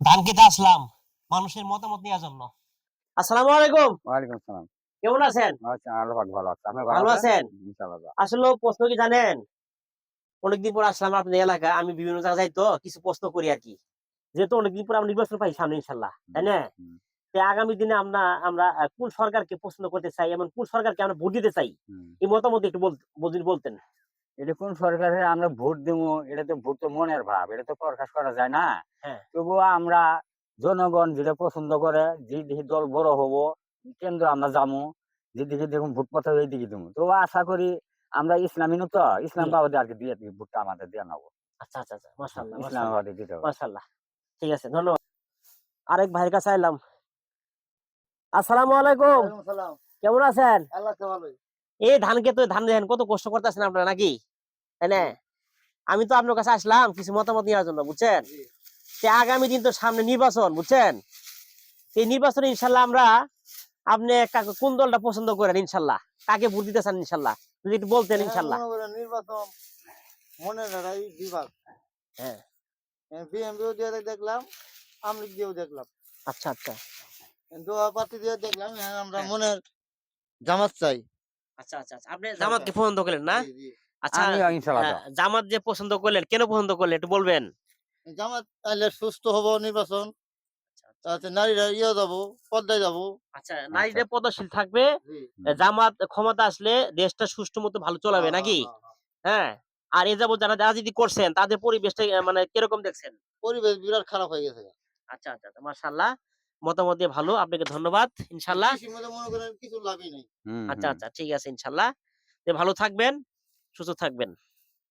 ধান খেতে আসলাম মানুষের মতামত নেওয়ার জন্য। আসসালামু আলাইকুম। ওয়ালাইকুম আসসালাম। কেমন আছেন? আচ্ছা, আল্লাহ পাক ভালো আছে। আপনি ভালো আছেন? ইনশাআল্লাহ। আসলে প্রশ্ন কি জানেন, অনেকদিন পর আসলাম আপনাদের এলাকায়। আমি বিভিন্ন জায়গায় যাই তো কিছু প্রশ্ন করি আর কি, যেহেতু অনেকদিন পর আমরা নির্বাচন পাই সামনে ইনশাল্লাহ, তাই হুম, না? হুম, তো আগামী দিনে আমরা আমরা কোন সরকারকে পছন্দ করতে চাই, এমন কোন সরকারকে আমরা ভোট দিতে চাই, হুম। এই মতামত একটু বলতেন। এটা কোন সরকারে আমরা ভোট দেবো, এটা তো ভোট তো মনের ভাব, এটা তো প্রকাশ করা যায় না। হ্যাঁ, তবুও আমরা জনগণ যেটা পছন্দ করে, যেদিকে দল বড় হবো, কেন্দ্র আমরা যাবো, যেদিকে দেখুন ভোট পাতা ওই দিকে দেবো। তো আশা করি আমরা ইসলামী তো জি। ইসলামাবাদে আর কি দিয়ে দিই, ভোটটা আমাদের দিয়ে নেবো। আচ্ছা আচ্ছা আচ্ছা, মাশাআল্লাহ মাশাআল্লাহ ইসলামাবাদে দিতে হবে। মাশাআল্লাহ। ঠিক আছে, ধন্যবাদ। আরেক ভাইয়ের কাছে আইলাম। আসসালামু আলাইকুম। ওয়ালাইকুম সালাম। কেমন আছেন? আল্লাহ তো ভালোই। এই ধান দেখেন কত কষ্ট করতেছেন আপনারা নাকি, তাই না? জি, আমি তো আপনার কাছে আসলাম কিছু মতামত নেওয়ার জন্য, বুঝছেন? জি। যে আগামী দিন তো সামনে নির্বাচন, বুঝছেন? এই নির্বাচনে ইনশাল্লাহ আমরা, আপনি কোন দলটা পছন্দ করেন ইনশাল্লাহ, কাকে ভোট দিতে চান ইনশাল্লাহ, যদি একটু বলতেন এখন ইনশাল্লাহ। মনে করেন নির্বাচন মনের লড়াই বিভাগ। হ্যাঁ, বিএনপিও দিয়ে দেখলাম, আওয়ামী লীগ দিয়েও দেখলাম। আচ্ছা আচ্ছা দোয়া পার্টি দিয়ে দেখলাম। এখন আমরা হ্যাঁ, মনের জামাত চাই। আচ্ছা আচ্ছা আচ্ছা, আপনি সরকার। জামাতকে পছন্দ করলেন না? জি, জি। আচ্ছা, আমি ইনশাআল্লাহ তো। জামাত যে পছন্দ করলেন, কেন পছন্দ করলেন একটু বলবেন? জামাত আইলে সুস্থ হব নির্বাচন। আচ্ছা আচ্ছা তাতে নারীরা যাবো, পদ্মায় যাবো। আচ্ছা, আচ্ছা। নারীরা পদশীল থাকবে। জি। হুম। জামাত ক্ষমতা আসলে দেশটা সুষ্ঠু মতো ভালো চলাবে হ্যাঁ, হ্যাঁ, নাকি? হ্যাঁ, হ্যাঁ। হ্যাঁ। আর এ যাবৎ যারা রাজনীতি করছেন তাদের পরিবেশটা মানে কিরকম দেখছেন? পরিবেশ বিরাট খারাপ হয়ে গেছে। আচ্ছা আচ্ছা আচ্ছা, মাশাআল্লাহ। মতামত দিয়ে ভালো। আপনাকে ধন্যবাদ। ইনশাআল্লাহ। কৃষির মধ্যে মনে করেন কিছু লাভই নেই। হুম, আচ্ছা হুম। আচ্ছা, ঠিক আছে ইনশাআল্লাহ। ভালো থাকবেন, সুস্থ থাকবেন।